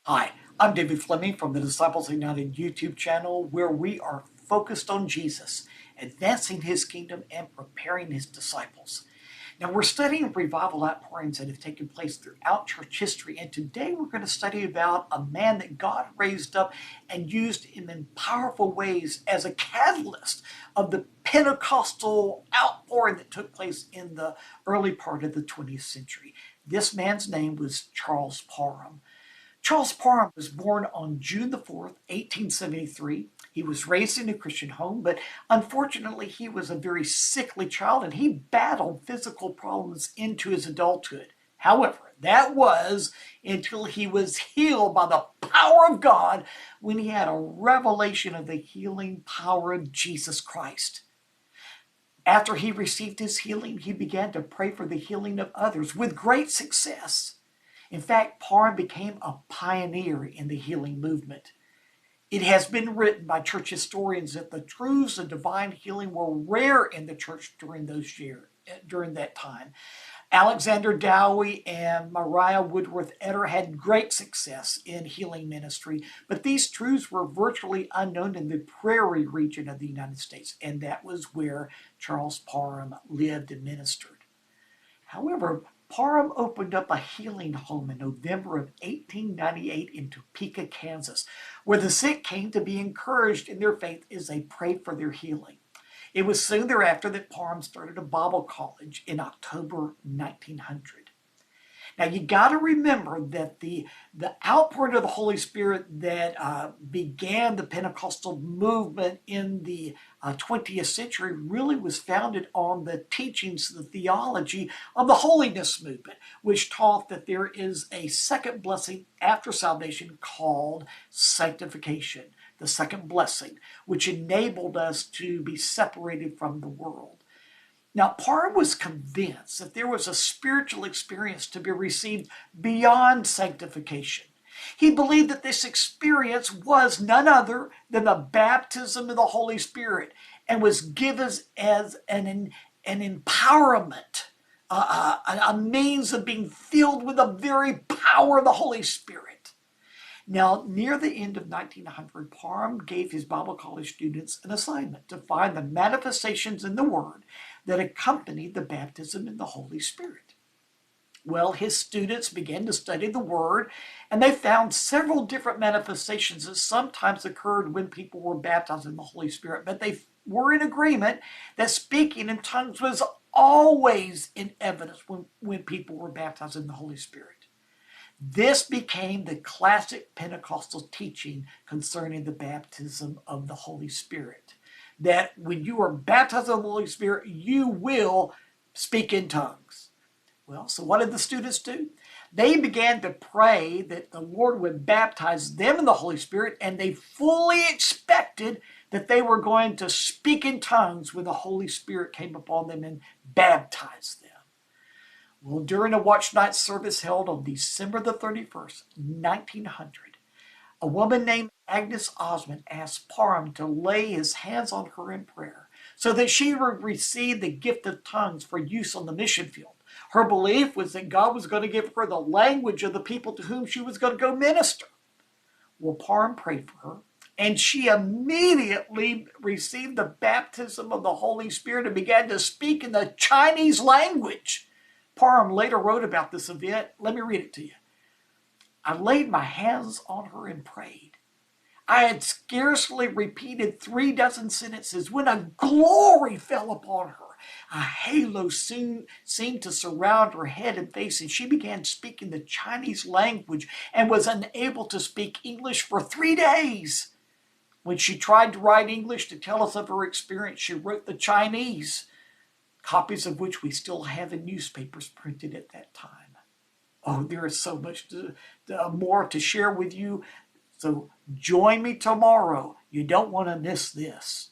Hi, I'm David Fleming from the Disciples United YouTube channel, where we are focused on Jesus, advancing his kingdom and preparing his disciples. Now, we're studying revival outpourings that have taken place throughout church history, and today we're going to study about a man that God raised up and used him in powerful ways as a catalyst of the Pentecostal outpouring that took place in the early part of the 20th century. This man's name was Charles Parham. Charles Parham was born on June the 4th, 1873. He was raised in a Christian home, but unfortunately he was a very sickly child and he battled physical problems into his adulthood. However, that was until he was healed by the power of God when he had a revelation of the healing power of Jesus Christ. After he received his healing, he began to pray for the healing of others with great success. In fact, Parham became a pioneer in the healing movement. It has been written by church historians that the truths of divine healing were rare in the church during that time. Alexander Dowie and Mariah Woodworth Etter had great success in healing ministry, but these truths were virtually unknown in the prairie region of the United States, and that was where Charles Parham lived and ministered. However, Parham opened up a healing home in November of 1898 in Topeka, Kansas, where the sick came to be encouraged in their faith as they prayed for their healing. It was soon thereafter that Parham started a Bible college in October 1900. Now, you got to remember that the outpouring of the Holy Spirit that began the Pentecostal movement in the 20th century really was founded on the teachings, the theology of the holiness movement, which taught that there is a second blessing after salvation called sanctification, the second blessing, which enabled us to be separated from the world. Now, Parham was convinced that there was a spiritual experience to be received beyond sanctification. He believed that this experience was none other than the baptism of the Holy Spirit and was given as an empowerment, a means of being filled with the very power of the Holy Spirit. Now, near the end of 1900, Parham gave his Bible college students an assignment to find the manifestations in the Word that accompanied the baptism in the Holy Spirit. Well, his students began to study the Word, and they found several different manifestations that sometimes occurred when people were baptized in the Holy Spirit, but they were in agreement that speaking in tongues was always in evidence when people were baptized in the Holy Spirit. This became the classic Pentecostal teaching concerning the baptism of the Holy Spirit. That when you are baptized in the Holy Spirit, you will speak in tongues. Well, so what did the students do? They began to pray that the Lord would baptize them in the Holy Spirit, and they fully expected that they were going to speak in tongues when the Holy Spirit came upon them and baptized them. Well, during a watch night service held on December the 31st, 1900, a woman named Agnes Osmond asked Parham to lay his hands on her in prayer so that she would receive the gift of tongues for use on the mission field. Her belief was that God was going to give her the language of the people to whom she was going to go minister. Well, Parham prayed for her, and she immediately received the baptism of the Holy Spirit and began to speak in the Chinese language. Parham later wrote about this event. Let me read it to you. I laid my hands on her and prayed. I had scarcely repeated 36 sentences when a glory fell upon her. A halo soon seemed to surround her head and face, and she began speaking the Chinese language and was unable to speak English for 3 days. When she tried to write English to tell us of her experience, she wrote the Chinese, copies of which we still have in newspapers printed at that time. Oh, there is so much more to share with you. So join me tomorrow. You don't want to miss this.